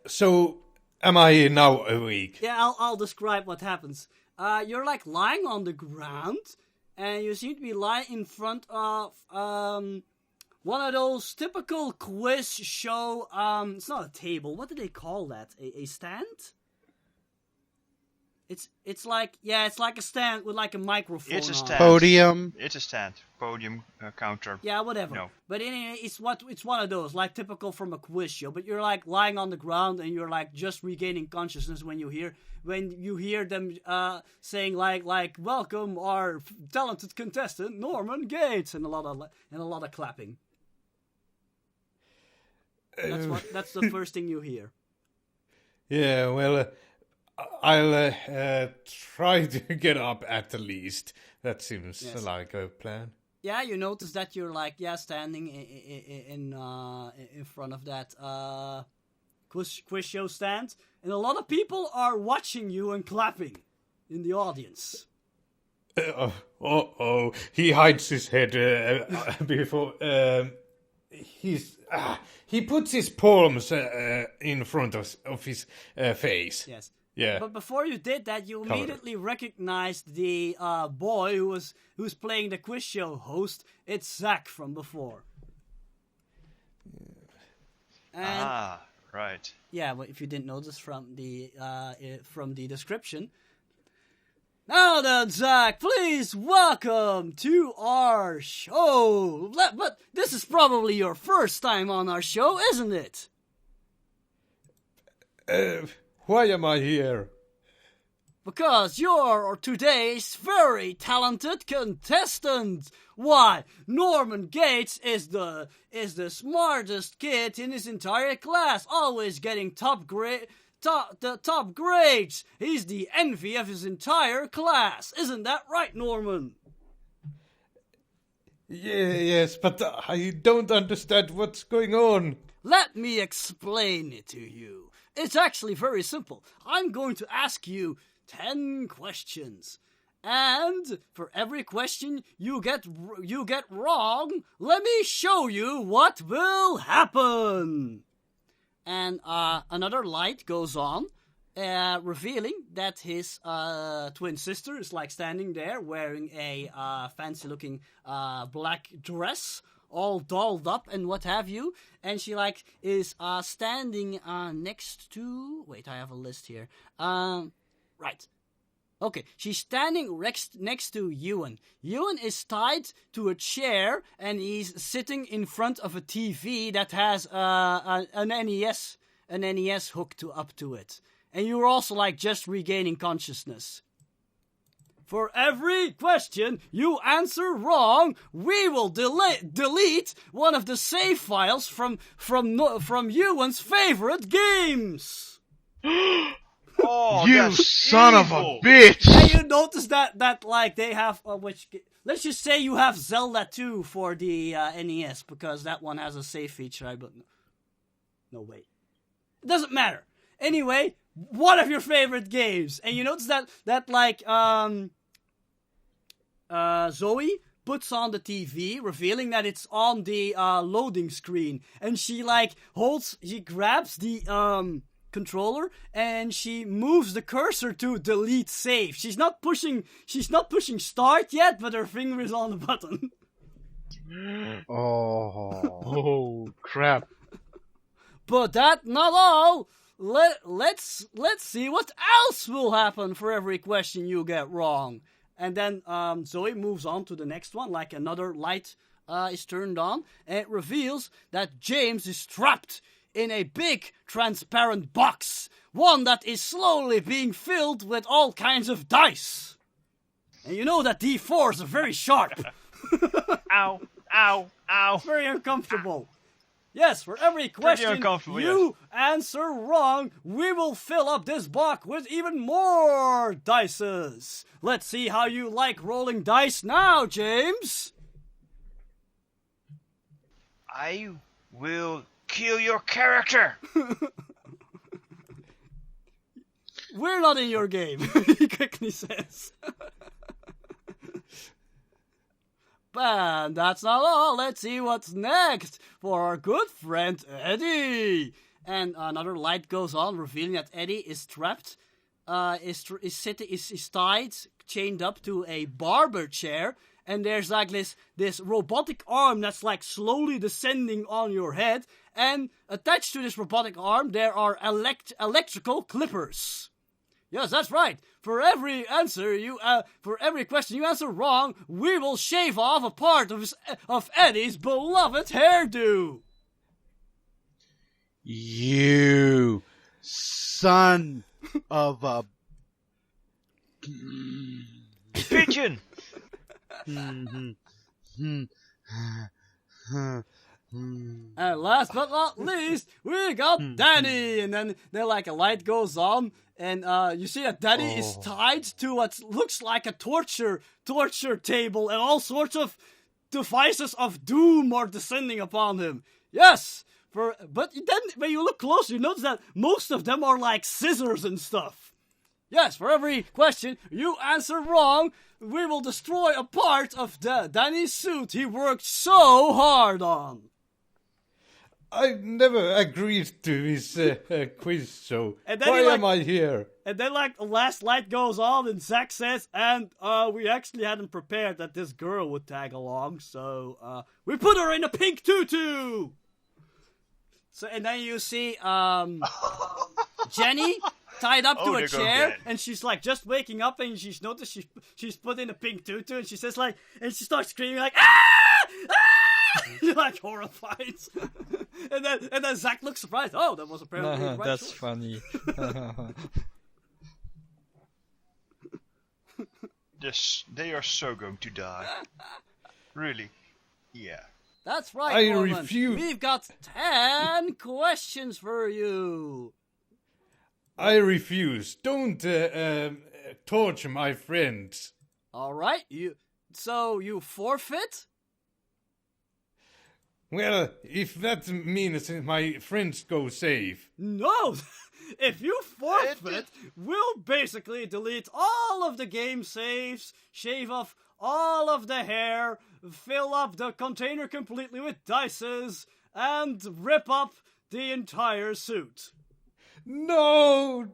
So, am I now awake? Yeah, I'll describe what happens. You're like lying on the ground, and you seem to be lying in front of one of those typical quiz show. It's not a table. What do they call that? A stand? It's like a stand with like a microphone. It's a stand. Podium. It's a stand. Podium, counter. Yeah, whatever. No. But anyway, it's one of those, like typical from a quiz show. But you're like lying on the ground and you're like just regaining consciousness when you hear them saying like welcome our talented contestant Norman Gates and a lot of clapping. That's the first thing you hear. Yeah, well, I'll try to get up at the least. That seems like a plan. Yeah, you notice that you're like standing in front of that quiz show stand, and a lot of people are watching you and clapping in the audience. He hides his head before. He puts his palms in front of his face. Yes. Yeah. But before you did that, you immediately recognized the boy who's playing the quiz show host. It's Zach from before. And, right. Yeah, well, if you didn't notice from the description. Now then, Zach, please welcome to our show. But this is probably your first time on our show, isn't it? Why am I here? Because you're today's very talented contestant. Why, Norman Gates is the smartest kid in his entire class, always getting top grades. He's the envy of his entire class. Isn't that right, Norman? Yes, but I don't understand what's going on. Let me explain it to you. It's actually very simple. I'm going to ask you 10 questions. And for every question you get wrong, let me show you what will happen. And another light goes on, revealing that his twin sister is like standing there wearing a fancy-looking black dress, all dolled up and what have you, and she like is standing next to. Wait, I have a list here. Right. Okay, she's standing next to Ewan. Ewan is tied to a chair, and he's sitting in front of a TV that has an NES hooked up to it. And you're also like just regaining consciousness. For every question you answer wrong, we will delete one of the save files from Ewan's favorite games. Oh, you son evil. of a bitch! And you notice that like they have let's just say you have Zelda 2 for the NES, because that one has a save feature. No wait, it doesn't matter. Anyway, one of your favorite games, and you notice that like Zoe puts on the TV, revealing that it's on the loading screen, and she grabs the controller and she moves the cursor to delete save. She's not pushing start yet, but her finger is on the button. Oh crap. But that's not all. Let's see what else will happen for every question you get wrong. And then Zoe moves on to the next one, like another light is turned on, and it reveals that James is trapped in a big transparent box, one that is slowly being filled with all kinds of dice. And you know that D4s are very sharp. Ow, ow, ow. Very uncomfortable. Yes, for every question you answer wrong, we will fill up this box with even more dices. Let's see how you like rolling dice now, James. I will kill your character. We're not in your game, he quickly says. But that's not all. Let's see what's next for our good friend Eddie. and another light goes on, revealing that Eddie is trapped, is tied, chained up to a barber chair, and there's like this robotic arm that's like slowly descending on your head, and attached to this robotic arm there are electrical clippers. Yes, that's right. For every question you answer wrong, we will shave off a part of Eddie's beloved hairdo. You son of a Pigeon! And last but not least, we got Danny. And then like a light goes on, and you see that Danny is tied to what looks like a torture table, and all sorts of devices of doom are descending upon him. Yes, but then when you look closer, you notice that most of them are like scissors and stuff. Yes, for every question you answer wrong, we will destroy a part of Danny's suit he worked so hard on. I never agreed to his quiz, so why am I here? And then, like, the last light goes on, and Zach says, and we actually hadn't prepared that this girl would tag along, so we put her in a pink tutu! So, and then you see Jenny tied up to a chair, and she's like just waking up, and she's noticed she's put in a pink tutu, and she says like, and she starts screaming like, ah! Ah! Like horrified. and then Zach looks surprised. Oh, that was apparently the right That's choice. funny. They are so going to die. Really? Yeah. That's right, I Norman. refuse. We've got 10 questions for you. I refuse. Don't torture my friends. All right, so you forfeit? Well, if that means my friends go safe. No! If you forfeit, we'll basically delete all of the game saves, shave off all of the hair, fill up the container completely with dices, and rip up the entire suit. No!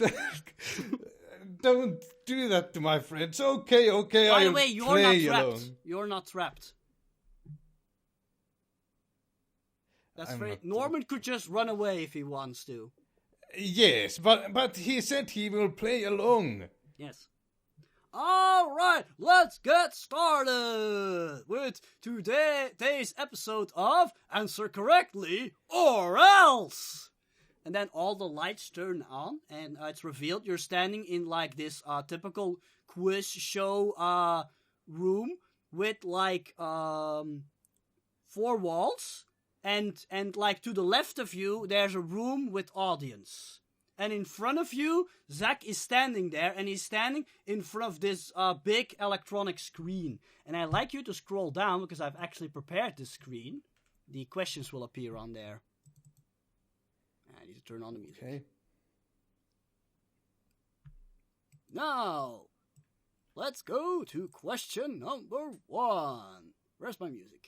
Don't do that to my friends. Okay, By the I'll way, you're not play trapped. alone. You're not trapped. That's I'm right. not Norman could just run away if he wants to. Yes, but he said he will play along. Yes. All right, let's get started with today's episode of Answer Correctly or Else. And then all the lights turn on, and it's revealed you're standing in like this typical quiz show room with like 4 walls, and like to the left of you there's a room with audience. And in front of you, Zach is standing there, and he's standing in front of this big electronic screen. And I'd like you to scroll down, because I've actually prepared this screen. The questions will appear on there. I need to turn on the music. Okay. Now, let's go to question number 1. Where's my music?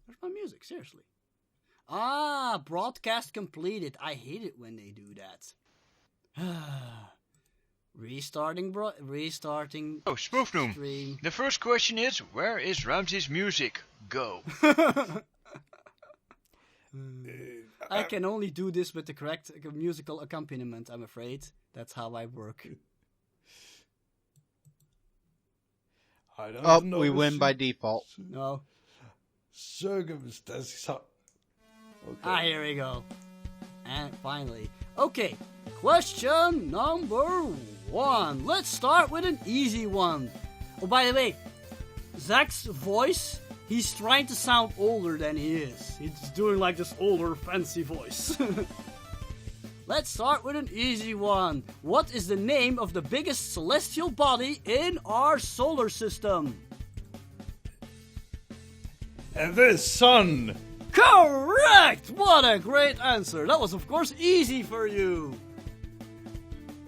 Where's my music? Seriously. Broadcast completed. I hate it when they do that. Restarting. Oh, Spoofnoom. Stream. The first question is, where is Ramsey's music? Go. I can only do this with the correct musical accompaniment, I'm afraid. That's how I work. I don't know we win by default. No. Circumstances. Okay. Here we go. And finally. Okay, question number 1. Let's start with an easy one. Oh, by the way, Zach's voice, he's trying to sound older than he is. He's doing like this older, fancy voice. Let's start with an easy one. What is the name of the biggest celestial body in our solar system? The sun. Correct! What a great answer. That was, of course, easy for you.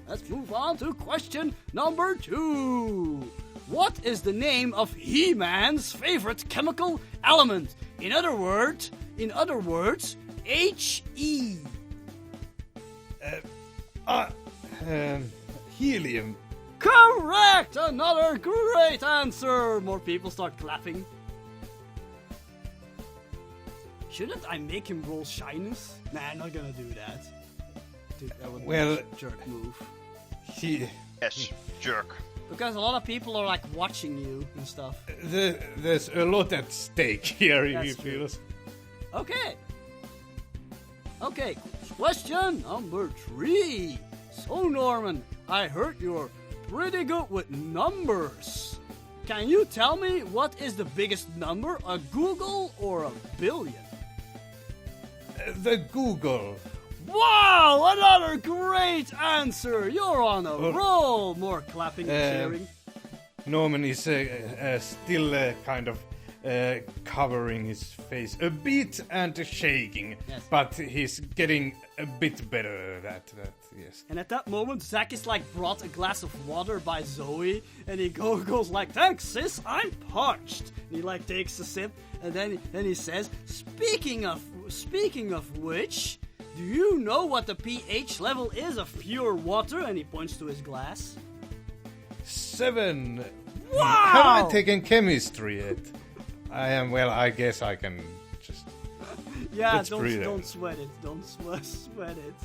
Let's move on to question number 2. What is the name of He-Man's favorite chemical element? In other words, He. Helium. Correct! Another great answer! More people start clapping. Shouldn't I make him roll shyness? Nah, I'm not gonna do that. Dude, that would be a jerk move. He. Yes, jerk. Because a lot of people are like watching you and stuff. There's a lot at stake here, he That's true. feels. Okay. Okay, question number 3. So, Norman, I heard you're pretty good with numbers. Can you tell me what is the biggest number, a Google or a billion? The Google. Wow, another great answer! You're on a roll! More clapping and cheering. Norman is still kind of covering his face a bit and shaking, Yes. but he's getting a bit better at that, yes. And at that moment, Zach is like brought a glass of water by Zoe, and he goes like, "Thanks, sis, I'm parched." And he like takes a sip, and then he says, Speaking of which, do you know what the pH level is of pure water?" And he points to his glass. 7. Wow! Haven't I taken chemistry yet? I guess I can just... Yeah, Let's breathe it. don't sweat it. Don't sweat it.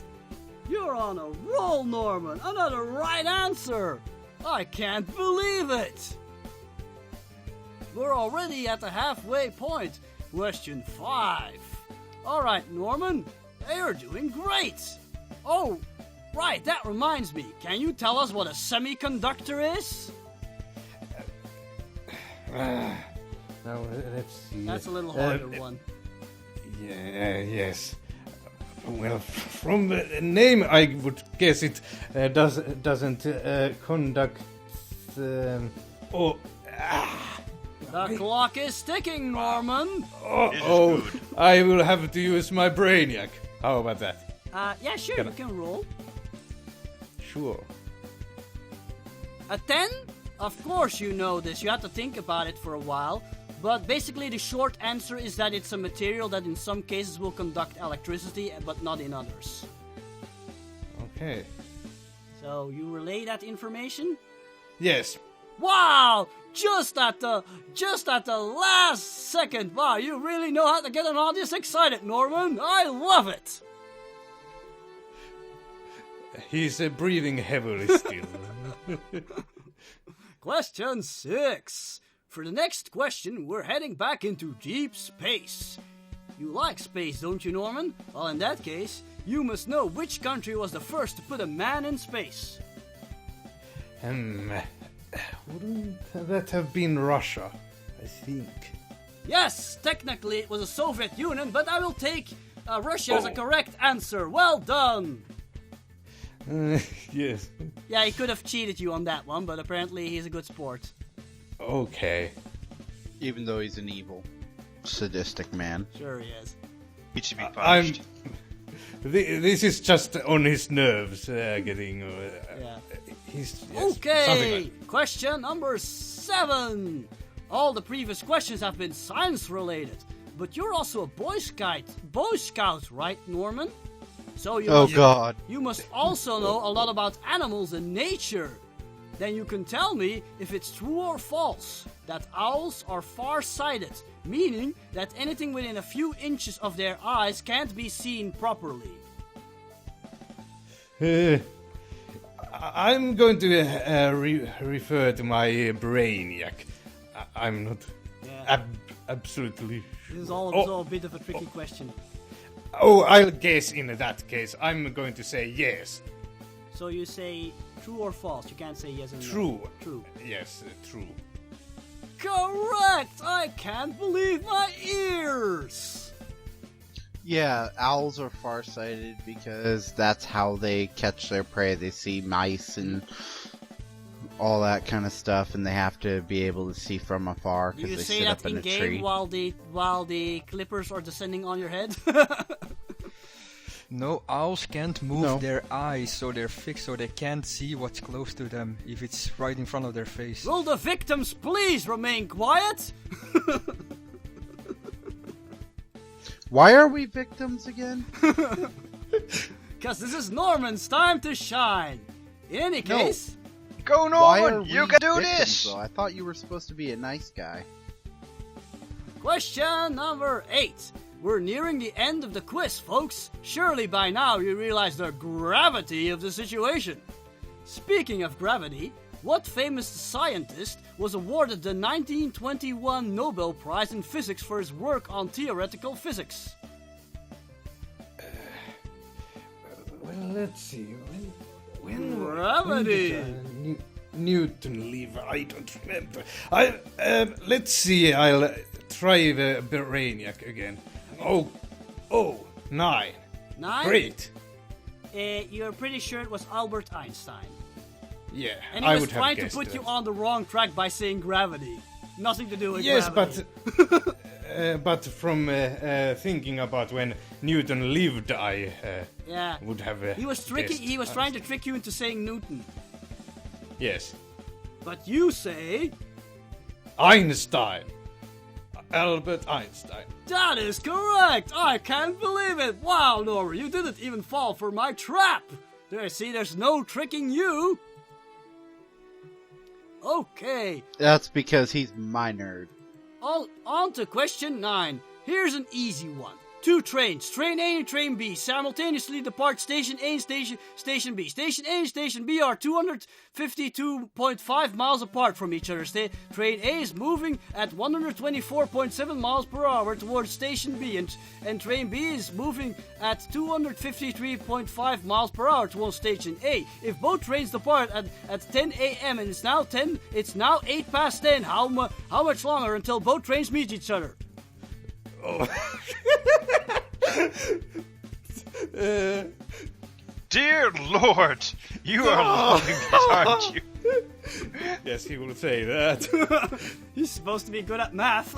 You're on a roll, Norman. Another right answer. I can't believe it. We're already at the halfway point. Question 5. All right, Norman, you're doing great. Oh, right, that reminds me. Can you tell us what a semiconductor is? Now, let's see. That's a little harder one. Yeah, yes. Well, from the name, I would guess it doesn't conduct... The clock is ticking, Norman. Oh, I will have to use my brainiac. How about that? Yeah, sure, you can roll. Sure. A 10? Of course you know this. You have to think about it for a while. But basically the short answer is that it's a material that in some cases will conduct electricity, but not in others. Okay. So you relay that information? Yes. Wow! Just at the last second. Wow, you really know how to get an audience excited, Norman. I love it. He's breathing heavily still. Question 6. For the next question, we're heading back into deep space. You like space, don't you, Norman? Well, in that case, you must know which country was the first to put a man in space. Wouldn't that have been Russia? I think. Yes, technically it was the Soviet Union, but I will take Russia as a correct answer. Well done! Yes. Yeah, he could have cheated you on that one, but apparently he's a good sport. Okay. Even though he's an evil, sadistic man. Sure he is. Needs to be punished. This is just on his nerves getting... Yeah. He's, yes, something Okay, like- question number 7. All the previous questions have been science related, but you're also a Boy Scout, right, Norman? So you God. You must also know a lot about animals and nature. Then you can tell me if it's true or false that owls are far-sighted, meaning that anything within a few inches of their eyes can't be seen properly. I'm going to refer to my brainiac. I'm not absolutely sure. This is also a bit of a tricky question. Oh, I'll guess in that case. I'm going to say yes. So you say true or false? You can't say yes or no. True. True. Yes, true. Correct! I can't believe my ears! Yeah, owls are farsighted because that's how they catch their prey. They see mice and all that kind of stuff, and they have to be able to see from afar You because they say sit that up in in a game tree. while the clippers are descending on your head? No, owls can't move No. their eyes, so they're fixed, so they can't see what's close to them if it's right in front of their face. Will the victims please remain quiet? Why are we victims again? Because this is Norman's time to shine. In any No. case, Go Why are Norman, you we can do victims, this! though? I thought you were supposed to be a nice guy. question number 8. We're nearing the end of the quiz, folks. Surely by now you realize the gravity of the situation. Speaking of gravity, what famous scientist was awarded the 1921 Nobel Prize in Physics for his work on theoretical physics? Well, let's see. When Gravity. did, Newton leave? I don't remember. Let's see. I'll try the Brainiac again. Oh, 9. 9? Great. You're pretty sure it was Albert Einstein. Yeah, And he I was would have trying to guessed put that. you on the wrong track by saying gravity. Nothing to do with Yes, gravity. but from thinking about when Newton lived, I Yeah. would have. He was tricking. guessed He was trying to trick you into saying Newton. Yes, But you say Einstein, Albert Einstein. that is correct. I can't believe it. Wow, Nora, you didn't even fall for my trap. There, see, there's no tricking you. Okay, That's because he's my nerd. on to question 9. Here's an easy one. 2 trains, train A and train B, simultaneously depart station A and station B. Station A and station B are 252.5 miles apart from each other. Train A is moving at 124.7 miles per hour towards station B, and train B is moving at 253.5 miles per hour towards station A. If both trains depart at 10 a.m. and it's now 8 past 10, how much longer until both trains meet each other? Dear Lord, you are loving this, aren't you? Yes, he will say that. He's supposed to be good at math.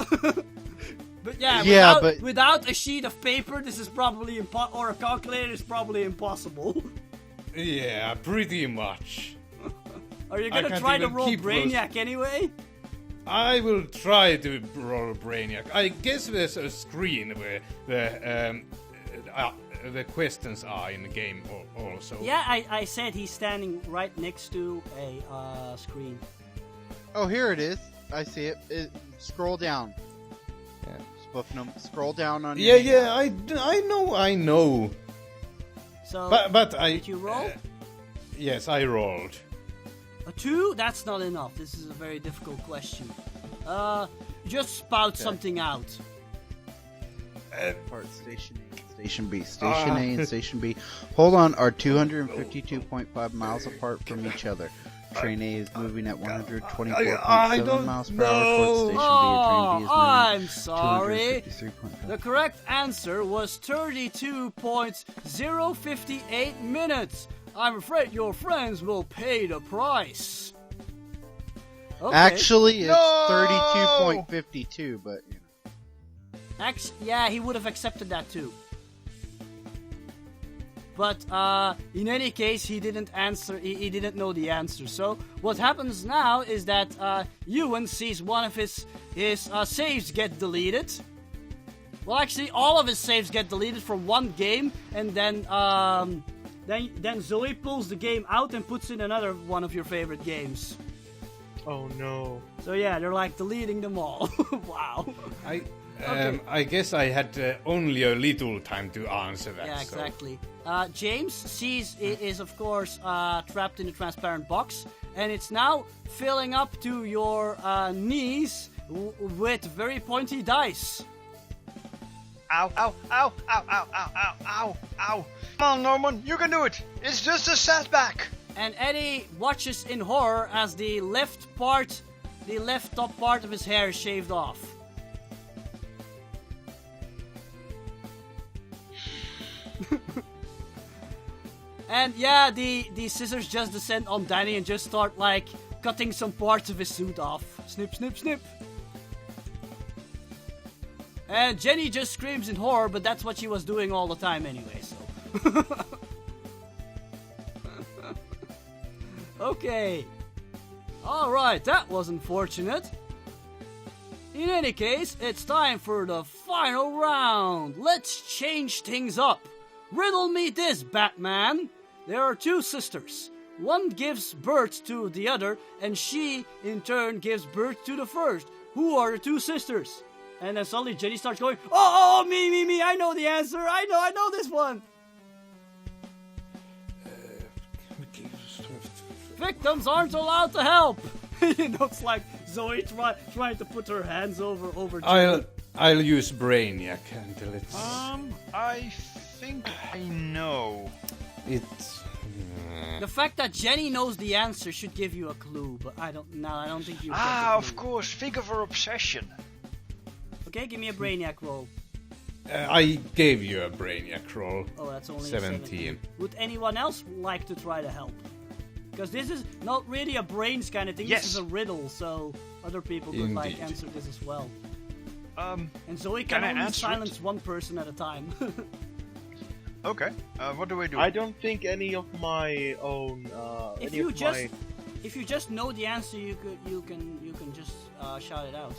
But yeah, without a sheet of paper, this is probably or a calculator is probably impossible. Yeah, pretty much. Are you I gonna can't try to even roll keep those- Brainiac anyway? I will try to roll Brainiac. I guess there's a screen where the questions are in the game also. Yeah, I said he's standing right next to a screen. Oh, here it is. I see it. Scroll down. Yeah. Spufnum, scroll down on. Yeah, your- yeah, I know. So, But I. did you roll? Yes, I rolled. A 2? That's not enough. This is a very difficult question. Just spout something out. Part station A, station B, station A and station B. Hold on, are 252.5 miles apart from each other. Train A is moving at 124.7 miles per hour towards station B, and train B is moving I'm sorry. 253.5. The correct answer was 32.058 minutes. I'm afraid your friends will pay the price. Okay. Actually, it's No! 32.52, but you know. Yeah, he would have accepted that too. But in any case, he didn't answer. He didn't know the answer. So what happens now is that Ewan sees one of his saves get deleted. Well, actually, all of his saves get deleted from one game, and then Zoe pulls the game out and puts in another one of your favorite games. Oh no. So yeah, they're like deleting them all. Wow. I guess I had only a little time to answer that. Yeah, so- exactly. James is of course trapped in a transparent box, and it's now filling up to your knees with very pointy dice. Ow, ow, ow, ow, ow, ow, ow, ow, ow. Come on, Norman, you can do it. It's just a setback. And Eddie watches in horror as the left top part of his hair is shaved off. And yeah, the scissors just descend on Danny and just start like cutting some parts of his suit off. Snip, snip, snip. And Jenny just screams in horror, but that's what she was doing all the time anyway, so. Okay. Alright, that was unfortunate. In any case, it's time for the final round. Let's change things up. Riddle me this, Batman. There are two sisters. One gives birth to the other, and she, in turn, gives birth to the first. Who are the two sisters? And then suddenly Jenny starts going, oh, me, I know the answer. I know this one. Victims aren't allowed to help. It's like Zoe trying to put her hands over Jenny. I'll use Brainiac until it's... I think I know. It's... The fact that Jenny knows the answer should give you a clue, but I don't think you get the Of clue. course, think of her obsession. Okay, give me a Brainiac roll. I gave you a Brainiac roll. Oh, that's only 17. Would anyone else like to try to help? Because this is not really a brains kind of thing. Yes. This is a riddle, so other people could Indeed. answer this as well. Um, And Zoe Can can I only answer it? silence one person at a time. okay. What do I do? I don't think any of my own. If any you of just my... if you just know the answer, you can just shout it out.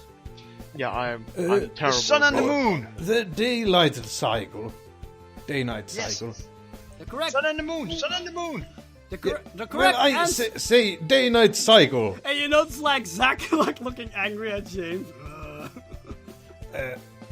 Yeah, I'm The terrible. sun and the moon. The daylight cycle. Day-night Yes. cycle. The correct Sun and the moon. Sun and the moon. the Well, correct I answer. say day-night cycle. And it's like Zach like looking angry at James.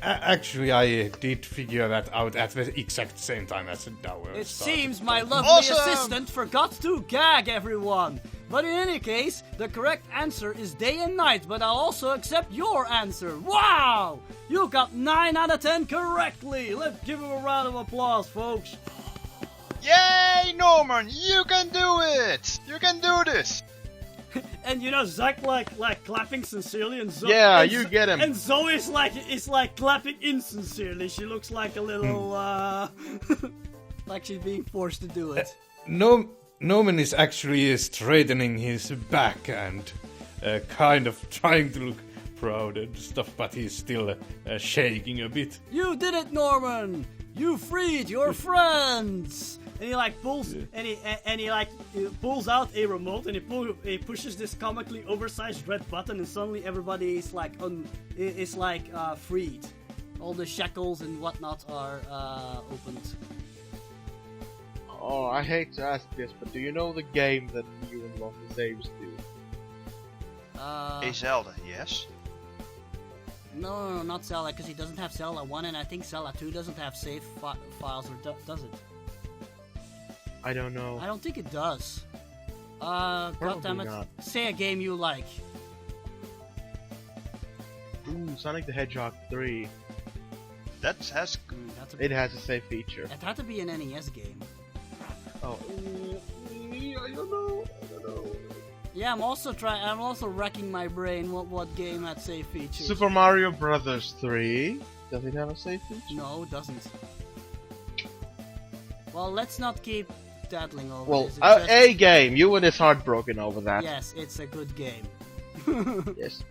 Actually, I did figure that out at the exact same time as Dower. It seems my lovely Awesome! assistant forgot to gag everyone. But in any case, the correct answer is day and night, but I'll also accept your answer. Wow! You got 9 out of 10 correctly. Let's give him a round of applause, folks. Yay, Norman! You can do it. You can do this. And Zach like clapping sincerely, and Zoe. Yeah, and you get him. And Zoe's like clapping insincerely. She looks like a little like she's being forced to do it. Norman is actually straightening his back and kind of trying to look proud and stuff, but he's still shaking a bit. You did it, Norman! You freed your friends! And he like pulls and he pulls out a remote and he pushes this comically oversized red button, and suddenly everybody is like freed. All the shackles and whatnot are opened. Oh, I hate to ask this, but do you know the game that you unlock the saves to? A Zelda, yes. No, not Zelda, because he doesn't have Zelda 1, and I think Zelda 2 doesn't have save files, or does it? I don't know. I don't think it does. Probably Goddammit. not. Say a game you like. Ooh, Sonic the Hedgehog 3. That has. That's It has a save feature. It had to be an NES game. Oh. I don't know. Yeah, I'm also racking my brain. What game had save features? Super Mario Brothers 3. Does it have a save feature? No, it doesn't. Well, let's not keep daddling over Well, this. It's just- a game. You and his heartbroken over that. Yes, it's a good game. Yes.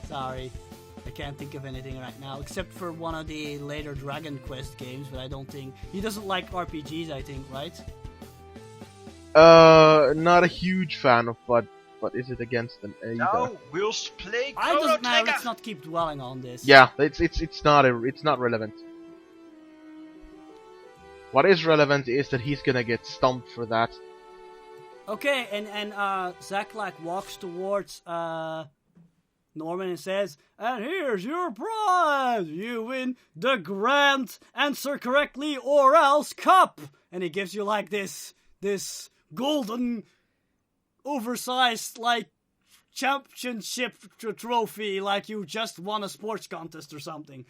Sorry. I can't think of anything right now, except for one of the later Dragon Quest games, but I don't think... He doesn't like RPGs, I think, right? Not a huge fan of, but is it against them either? Now we'll play I Chrono doesn't matter, Trigger. let's not keep dwelling on this. Yeah, it's not relevant. What is relevant is that he's gonna get stumped for that. Okay, and Zach like walks towards Norman and says, "And here's your prize! You win the grand answer correctly or else cup!" And he gives you like this golden, oversized like championship trophy, like you just won a sports contest or something.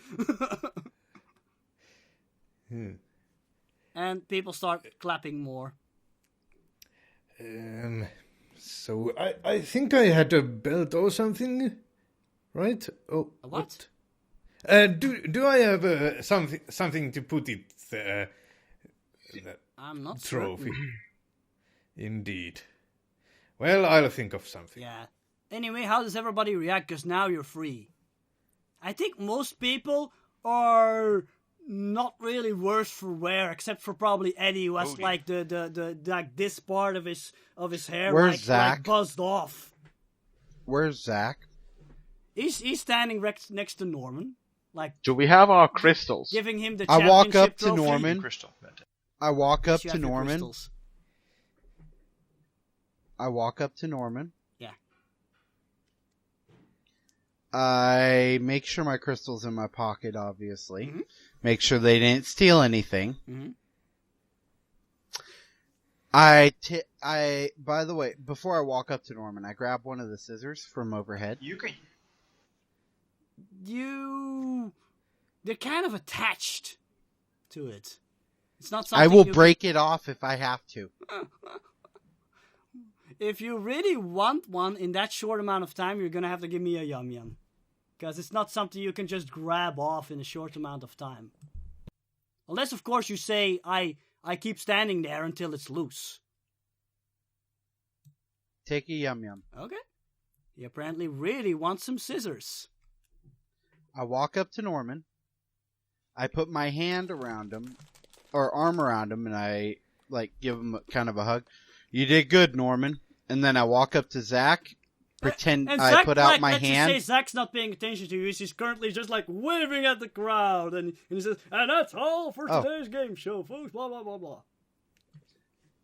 And people start clapping more. So I think I had a belt or something, right? Oh, A what? Do I have something to put it? I'm not Trophy. certain. Indeed. Well, I'll think of something. Yeah. Anyway, how does everybody react? Because now you're free. I think most people are not really worse for wear, except for probably Eddie, who has Odie. like the like this part of his hair Where's like Zach? buzzed off. Where's Zach? He's standing next to Norman, like Do we have our crystals? giving him the I walk championship up to trophy. Norman. Crystal. I walk up You to have your Norman. crystals. I walk up to Norman. Yeah. I make sure my crystal's in my pocket, obviously. Mhm. Make sure they didn't steal anything. Mm-hmm. By the way, before I walk up to Norman, I grab one of the scissors from overhead. You can. They're kind of attached to it. It's not I something will you break it off if I have to. If you really want one in that short amount of time, you're gonna have to give me a yum yum. Because it's not something you can just grab off in a short amount of time. Unless, of course, you say, I keep standing there until it's loose. Take a yum yum. Okay. He apparently really wants some scissors. I walk up to Norman. I put my hand around him, or arm around him, and I give him kind of a hug. You did good, Norman. And then I walk up to Zach, pretend And I Zach, put out my let's hand. just say Zach's not paying attention to you. He's currently just waving at the crowd, and he says, "And that's all for today's game show, folks." Blah blah blah blah.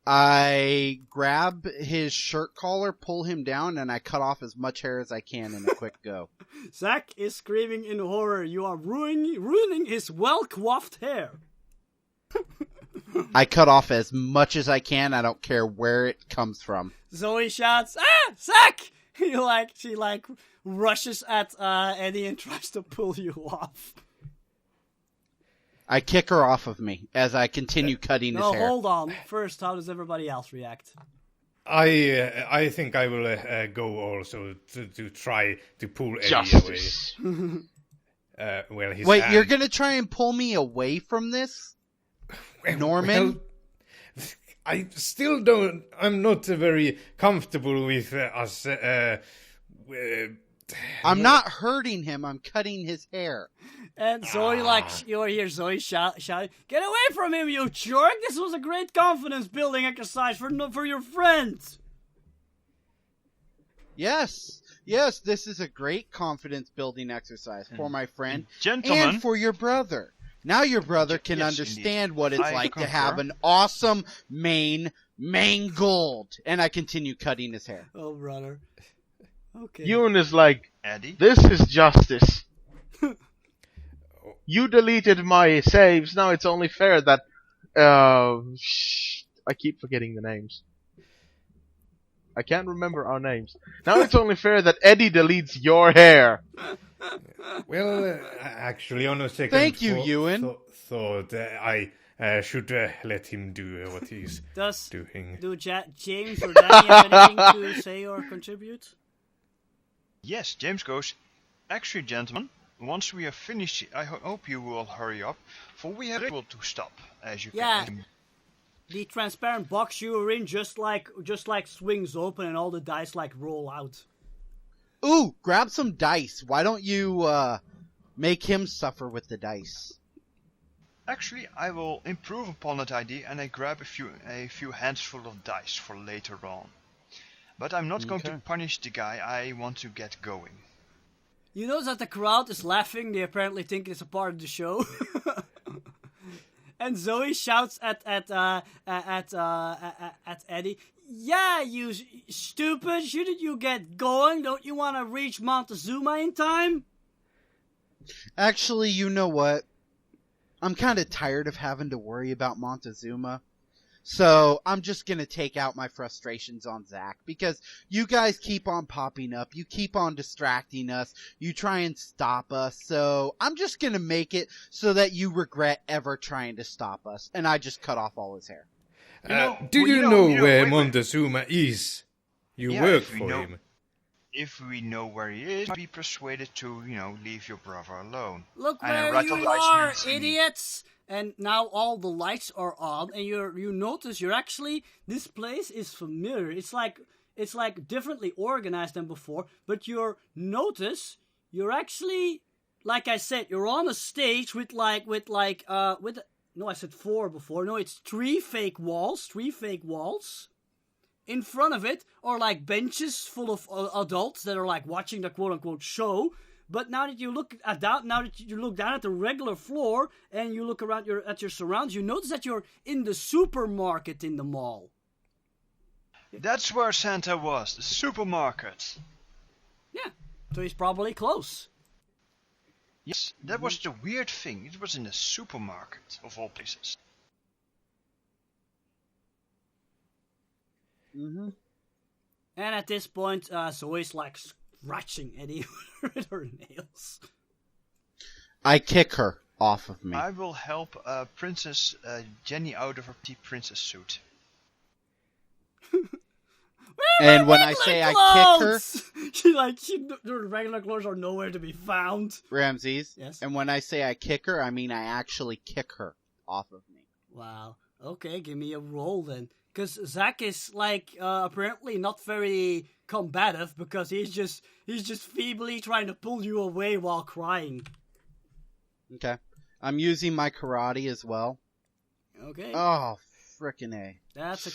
I grab his shirt collar, pull him down, and I cut off as much hair as I can in a quick go. Zach is screaming in horror. You are ruining his well-coiffed hair. I cut off as much as I can. I don't care where it comes from. Zoe shouts, "Ah, Zach!" She rushes at Eddie and tries to pull you off. I kick her off of me as I continue cutting his No, hair. hold on. First, how does everybody else react? I think I will go also to try to pull Eddie Justice. away. Well, his Wait, hand. you're gonna try and pull me away from this? Norman? Well, I still don't. I'm not very comfortable with us. I'm not hurting him. I'm cutting his hair. And Zoe, you hear Zoe shouting, "Get away from him, you jerk! This was a great confidence-building exercise for your friends." Yes, this is a great confidence-building excize for my friend Gentlemen. and for your brother. Now your brother can Yes, understand indeed. what it's I like to concur. have an awesome mangled. And I continue cutting his hair. Oh, brother. Okay. Ewan is like, Eddie. this is justice. You deleted my saves, now it's only fair that... I keep forgetting the names. I can't remember our names. Now it's only fair that Eddie deletes your hair. Well, actually, on a second Thank you, Ewan. thought I should let him do what he's doing. Do James or Danny have anything to say or contribute? Yes, James goes, "Actually, gentlemen, once we have finished, I hope you will hurry up, for we have a ritual to stop, as you Yeah. can." The transparent box you were in just like swings open and all the dice roll out. Ooh, grab some dice. Why don't you make him suffer with the dice? Actually, I will improve upon that idea, and I grab a few handsful of dice for later on. But I'm not going to punish the guy. I want to get going. You notice that the crowd is laughing. They apparently think it's a part of the show. And Zoe shouts at Eddie, "Yeah, you stupid! Shouldn't you get going? Don't you want to reach Montezuma in time?" Actually, you know what? I'm kind of tired of having to worry about Montezuma. So, I'm just gonna take out my frustrations on Zach, because you guys keep on popping up, you keep on distracting us, you try and stop us, so I'm just gonna make it so that you regret ever trying to stop us, and I just cut off all his hair. Do you know where wait. Montezuma is? You Yeah, work if we for know- him. If we know where he is, be persuaded to, leave your brother alone. Look And I where you rattle dice are, seriously. idiots! And now all the lights are on, and you notice this place is familiar. It's like differently organized than before, but you're actually, like I said, you're on a stage with no, I said 4 before. No, it's 3 fake walls. in front of it are like benches full of adults that are like watching the quote unquote show. But now that you look down at the regular floor and you look around at your surroundings, you notice that you're in the supermarket in the mall. That's where Santa was, the supermarket. Yeah, so he's probably close. Yes, that was the weird thing. It was in the supermarket, of all places. Mm-hmm. And at this point, Zoe's like scratching Eddie with her nails. I kick her off of me. I will help Princess Jenny out of her petite princess suit. And when I say I kick her, her regular clothes are nowhere to be found. Ramses. Yes. And when I say I kick her, I mean I actually kick her off of me. Wow. Okay, give me a roll then. Because Zach is apparently not very combative because he's just feebly trying to pull you away while crying. Okay. I'm using my karate as well. Okay. Oh, frickin' A. That's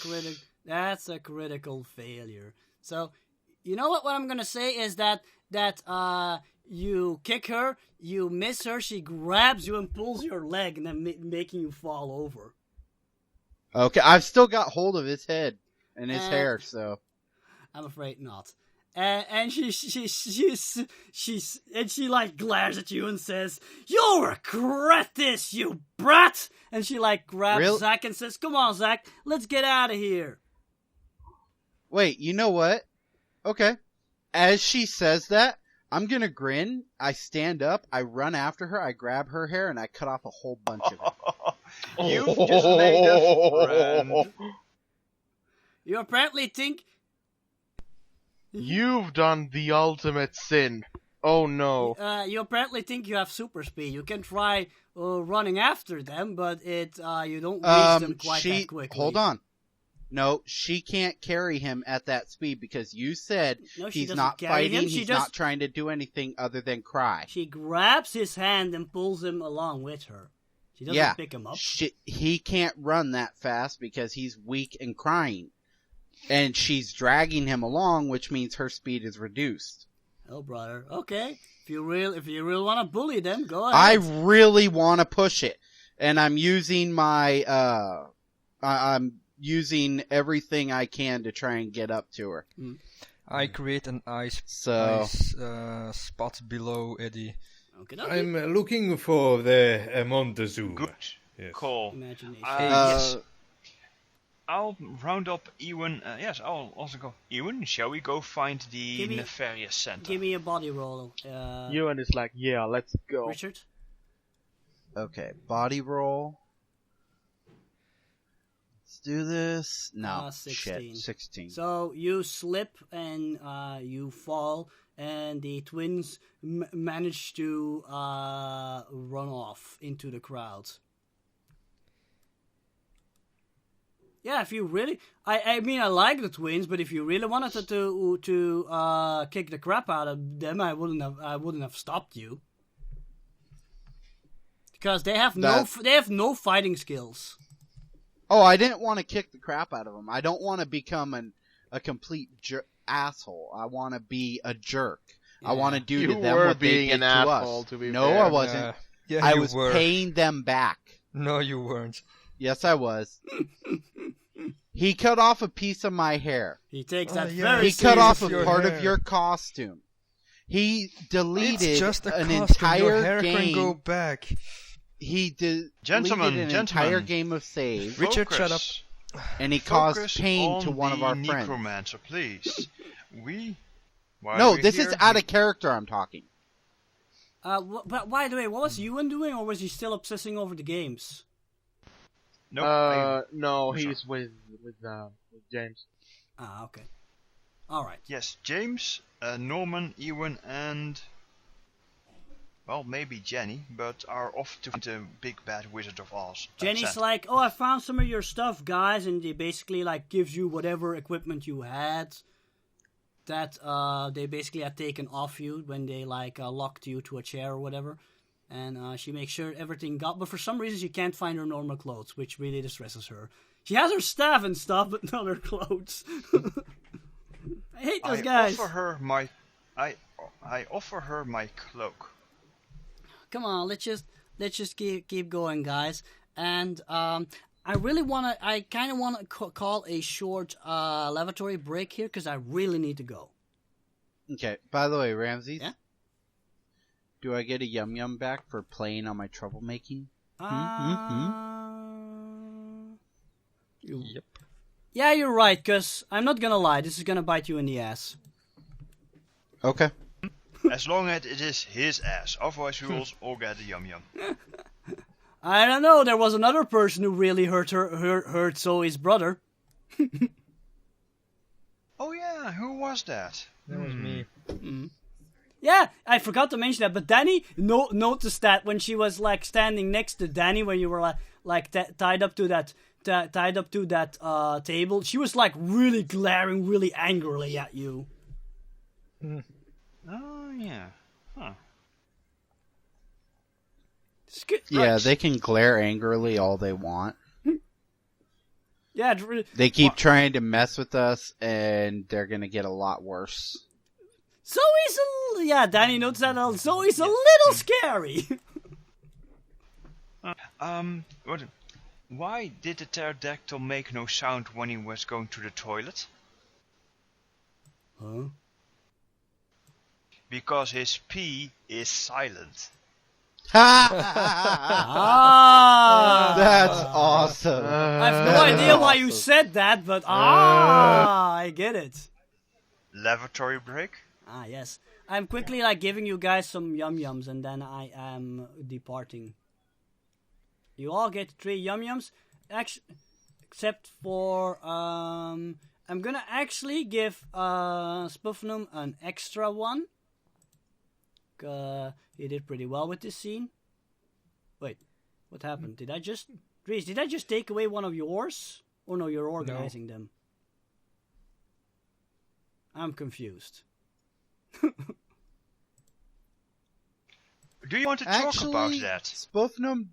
a critical failure. So, you know what I'm gonna say is that you kick her, you miss her, she grabs you and pulls your leg, and then making you fall over. Okay, I've still got hold of his head and his hair, so I'm afraid not. And she like glares at you and says, "You'll regret this, you brat!" And she like grabs Zach and says, "Come on, Zach, let's get out of here." Wait, you know what? Okay. As she says that, I'm gonna grin, I stand up, I run after her, I grab her hair, and I cut off a whole bunch of it. You've just made a friend. You apparently think... You've done the ultimate sin. Oh no. You apparently think you have super speed. You can try running after them, but you don't reach them quite that quickly. Hold on. No, she can't carry him at that speed because you said he's not fighting, he's not trying to do anything other than cry. She grabs his hand and pulls him along with her. She doesn't pick him up. He can't run that fast because he's weak and crying. And she's dragging him along, which means her speed is reduced. Oh, brother. Okay. If you really want to bully them, go ahead. I really want to push it. And I'm using my, I'm using everything I can to try and get up to her. I create an ice spot below Eddie. Okay. I'm looking for the Montezuma. Good. Yes. Call. Imagination. Yes. I'll round up Ewan. Yes, I'll also go. Ewan, shall we go find the nefarious Santa? Give me a body roll. Ewan is like, yeah, let's go. Richard? Okay, body roll. Let's do this. No, 16. Shit, 16. So you slip and you fall, and the twins manage to run off into the crowd. Yeah, if you really, I mean, I like the twins, but if you really wanted to kick the crap out of them, I wouldn't have stopped you, because they have no fighting skills. Oh, I didn't want to kick the crap out of them. I don't want to become a complete asshole. I want to be a jerk. Yeah. I want to do to them what they did to us. No, I wasn't. Yeah, I was paying them back. No, you weren't. Yes, I was. He cut off a piece of my hair. He takes that very He cut off a your part hair. of your costume. He deleted It's just a an costume. entire Your hair game. can go back. He deleted Gentlemen, entire game of saves, Richard, shut up. and he caused pain to one of our friends. Necromancer, please. No, this is out of character. I'm talking. But by the way, what was Ewan doing, or was he still obsessing over the games? No, he's with James. Ah, okay. All right. Yes, James, Norman, Ewan, and well, maybe Jenny, but are off to find the big bad Wizard of Oz. Jenny's like, "Oh, I found some of your stuff, guys," and they basically like gives you whatever equipment you had that they basically had taken off you when they like locked you to a chair or whatever. And she makes sure everything got... But for some reason, she can't find her normal clothes, which really distresses her. She has her staff and stuff, but not her clothes. I hate those guys. I offer her my cloak. Come on, let's just keep going, guys. And I kind of want to call a short lavatory break here because I really need to go. Okay. By the way, Ramses. Yeah? Do I get a yum yum back for playing on my troublemaking? Yep. Yeah, you're right, because I'm not gonna lie, this is gonna bite you in the ass. Okay. As long as it is his ass. Otherwise we will all get a yum yum. I don't know, there was another person who really hurt Zoe's brother. Oh yeah, who was that? That was me. Yeah, I forgot to mention that, but Danny noticed that when she was like standing next to Danny when you were tied up to that table. She was like really glaring really angrily at you. Oh yeah. Huh. Yeah, they can glare angrily all they want. Yeah, They keep trying to mess with us, and they're gonna get a lot worse. Danny noticed that Zoe's a little scary. Why did the pterodactyl make no sound when he was going to the toilet? Huh? Because his pee is silent. That's awesome. I have no idea why you said that, but I get it. Lavatory break? Ah, yes. I'm quickly giving you guys some yum-yums and then I am departing. You all get 3 yum-yums, except for, I'm gonna actually give, Spuffnum an extra one. He did pretty well with this scene. Wait, what happened? Did I just take away one of yours? Or no, you're organizing them? I'm confused. Do you want to talk about that? Spuffnum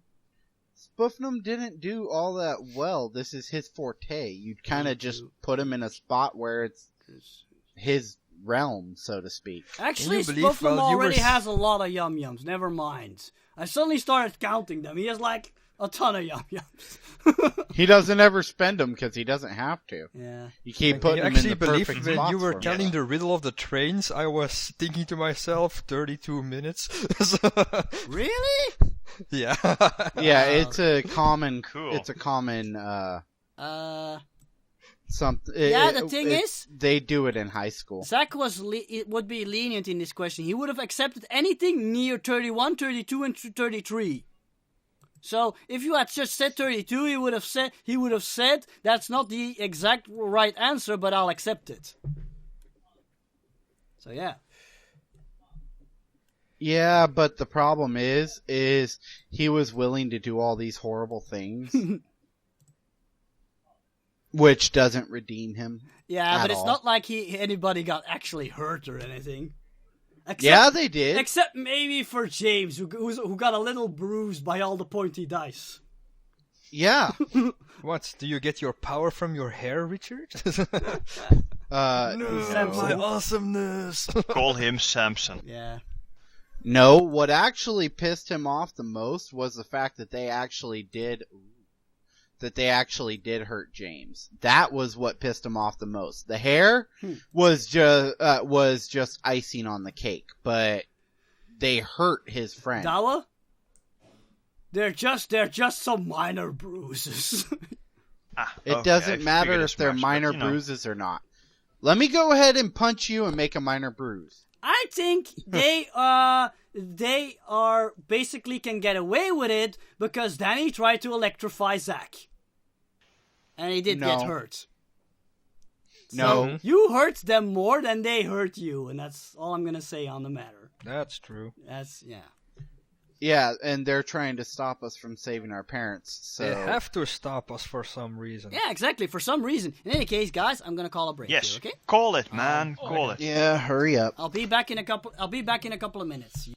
didn't do all that well. This is his forte. You'd kind of just put him in a spot where it's his realm, so to speak. Actually, Spuffnum already has a lot of yum-yums. Never mind. I suddenly started counting them. He has like a ton of yum-yums. He doesn't ever spend them because he doesn't have to. Yeah. You keep putting them in the perfect when spots you were for him. telling the riddle of the trains, I was thinking to myself, 32 minutes. Really? Yeah. Yeah, it's a common. Cool. It's a common. Something. Yeah, the thing is, they do it in high school. Zach would be lenient in this question. He would have accepted anything near 31, 32, and 33. So if you had just said 32, he would have said that's not the exact right answer, but I'll accept it. So yeah. Yeah, but the problem is he was willing to do all these horrible things, which doesn't redeem him. Yeah, but it's all. not like anybody got actually hurt or anything. Yeah, they did. Except maybe for James, who got a little bruised by all the pointy dice. Yeah. What? Do you get your power from your hair, Richard? No. My awesomeness. Call him Samson. Yeah. No, what actually pissed him off the most was the fact that they actually did hurt James. That was what pissed him off the most. The hair was just icing on the cake, but they hurt his friend. Dawa? They're just some minor bruises. It doesn't matter if they're minor bruises or not. Let me go ahead and punch you and make a minor bruise. I think they are basically can get away with it because Danny tried to electrify Zach. And he did get hurt. No. So you hurt them more than they hurt you, and that's all I'm gonna say on the matter. That's true. Yeah, and they're trying to stop us from saving our parents, so... They have to stop us for some reason. Yeah, exactly, for some reason. In any case, guys, I'm gonna call a break Yes, here, okay? call it, man, call it. Yeah, hurry up. I'll be back in a couple of minutes.